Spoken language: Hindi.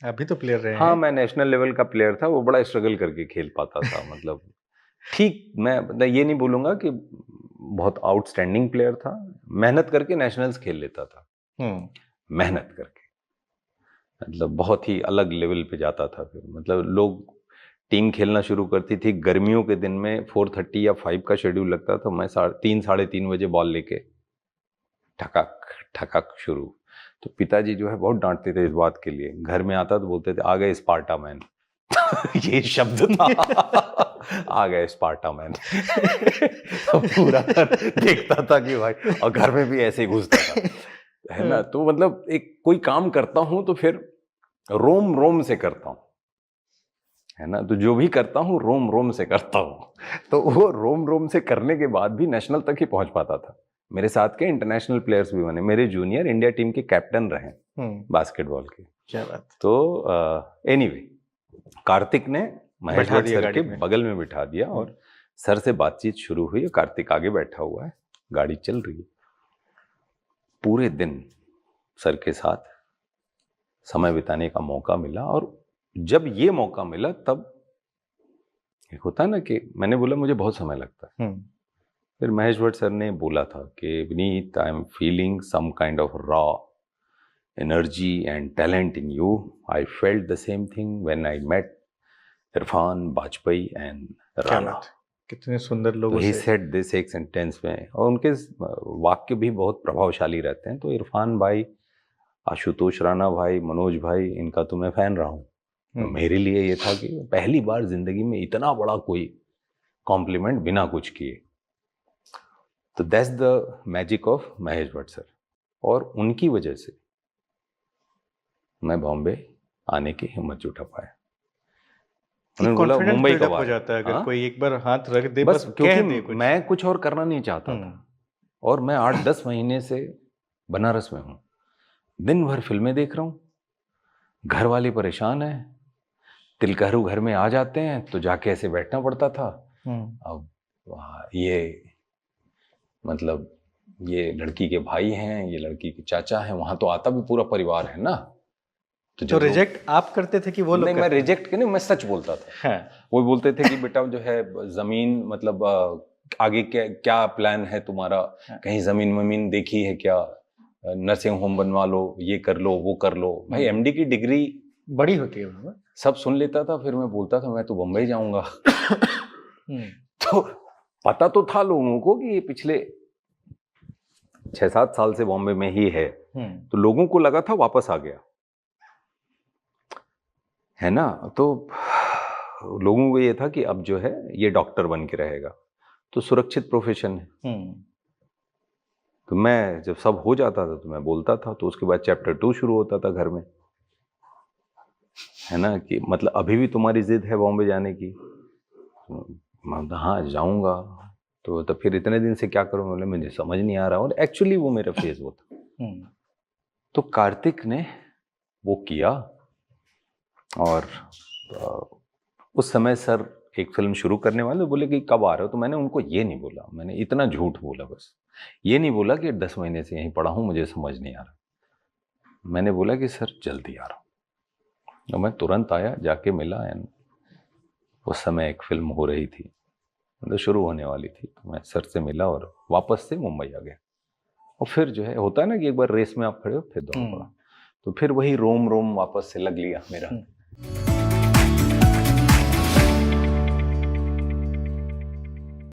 अभी तो प्लेयर रहे हाँ, हैं। मैं नेशनल लेवल का प्लेयर था, वो बड़ा स्ट्रगल करके खेल पाता था। मतलब ठीक, मैं ये नहीं बोलूंगा कि बहुत आउटस्टैंडिंग प्लेयर था, मेहनत करके नेशनल्स खेल लेता था, मेहनत करके, मतलब बहुत ही अलग लेवल पे जाता था। फिर मतलब लोग टीम खेलना शुरू करती थी गर्मियों के दिन में, 4:30 या 5 का शेड्यूल लगता था, मैं 3 साढ़े 3 बजे बॉल लेके ठकक ठकक शुरू। तो पिताजी जो है बहुत डांटते थे इस बात के लिए, घर में आता तो बोलते थे आ गए स्पार्टा मैन। ये शब्द था, आ गए स्पार्टा मैन। तो पूरा घर देखता था कि भाई, और घर में भी ऐसे ही घुसता था, है ना। तो मतलब एक कोई काम करता हूं तो फिर रोम रोम से करता हूं, है ना। तो जो भी करता हूं रोम रोम से करता हूं। तो वो रोम रोम से करने के बाद भी नेशनल तक ही पहुंच पाता था। मेरे साथ के इंटरनेशनल प्लेयर्स भी बने, मेरे जूनियर इंडिया टीम के कैप्टन रहे बास्केटबॉल के। क्या बात। तो एनीवे, कार्तिक ने महेश बैठा भट्ट दिया सर के गाड़ी में। बगल में बिठा दिया और सर से बातचीत शुरू हुई। कार्तिक आगे बैठा हुआ है, गाड़ी चल रही है। पूरे दिन सर के साथ समय बिताने का मौका मिला, और जब ये मौका मिला तब एक होता है ना कि मैंने बोला मुझे बहुत समय लगता है। फिर महेश भट्ट सर ने बोला था कि Vineet, I am feeling some kind of raw energy and talent in you. I felt the same thing when I met Irfan, Vajpayee and Rana. कितने सुंदर लोगों तो ही से। सेड दिस एक सेंटेंस में, और उनके वाक्य भी बहुत प्रभावशाली रहते हैं। तो इरफान भाई, आशुतोष राणा भाई, मनोज भाई, इनका तो मैं फैन रहा हूँ। तो मेरे लिए ये था कि पहली बार जिंदगी में इतना बड़ा कोई कॉम्प्लीमेंट बिना कुछ किए। तो that's the magic of Mahesh Bhatt sir, और उनकी वजह से मैं बॉम्बे आने की हिम्मत जुटा पाया। उन्होंने बोला मुंबई कब हो जाता है अगर कोई एक बार हाथ रख दे, बस क्योंकि कह दे कुछ। मैं कुछ और करना नहीं चाहता था, और मैं 8-10 महीने से बनारस में हूँ, दिन भर फिल्में देख रहा हूँ, घर वाले परेशान हैं, तिलकहरू घर में आ जाते हैं तो जाके ऐसे बैठना पड़ता था। अब ये मतलब ये लड़की के भाई हैं, ये लड़की के चाचा हैं, वहां तो आता भी पूरा परिवार है ना। तो रिजेक्ट आप करते थे कि वो लोग? नहीं, मैं रिजेक्ट के नहीं, मैं सच बोलता था। वो बोलते थे कि बेटा जो है जमीन, मतलब आगे क्या क्या प्लान है तुम्हारा, कहीं जमीन वमीन देखी है क्या, नर्सिंग होम बनवा लो, ये कर लो, वो कर लो। भाई एमडी की डिग्री बड़ी होती है, सब सुन लेता था। फिर मैं बोलता था मैं तो बम्बई जाऊंगा। तो पता तो था लोगों को कि ये पिछले 6-7 साल से बॉम्बे में ही है, तो लोगों को लगा था वापस आ गया, है ना। तो लोगों को ये था कि अब जो है ये डॉक्टर बन के रहेगा, तो सुरक्षित प्रोफेशन है। तो मैं जब सब हो जाता था तो मैं बोलता था, तो उसके बाद चैप्टर 2 शुरू होता था घर में, है ना, कि मतलब अभी भी तुम्हारी जिद है बॉम्बे जाने की। तो हाँ जाऊंगा। तो फिर इतने दिन से क्या करूं, बोले मुझे समझ नहीं आ रहा, और एक्चुअली वो मेरा फेज वो था। तो कार्तिक ने वो किया, और उस समय सर एक फिल्म शुरू करने वाले, बोले कि कब आ रहे हो। तो मैंने उनको ये नहीं बोला, मैंने इतना झूठ बोला, बस ये नहीं बोला कि 10 महीने से यहीं पड़ा हूं, मुझे समझ नहीं आ रहा। मैंने बोला कि सर जल्दी आ रहा हूं। और मैं तुरंत आया, जाके मिला, एंड उस समय एक फिल्म हो रही थी, मतलब शुरू होने वाली थी। तो मैं सर से मिला और वापस से मुंबई आ गया। और फिर जो है होता है ना कि एक बार रेस में आप खड़े हो फिर दौड़ पड़ा, तो फिर वही रोम रोम वापस से लग लिया मेरा।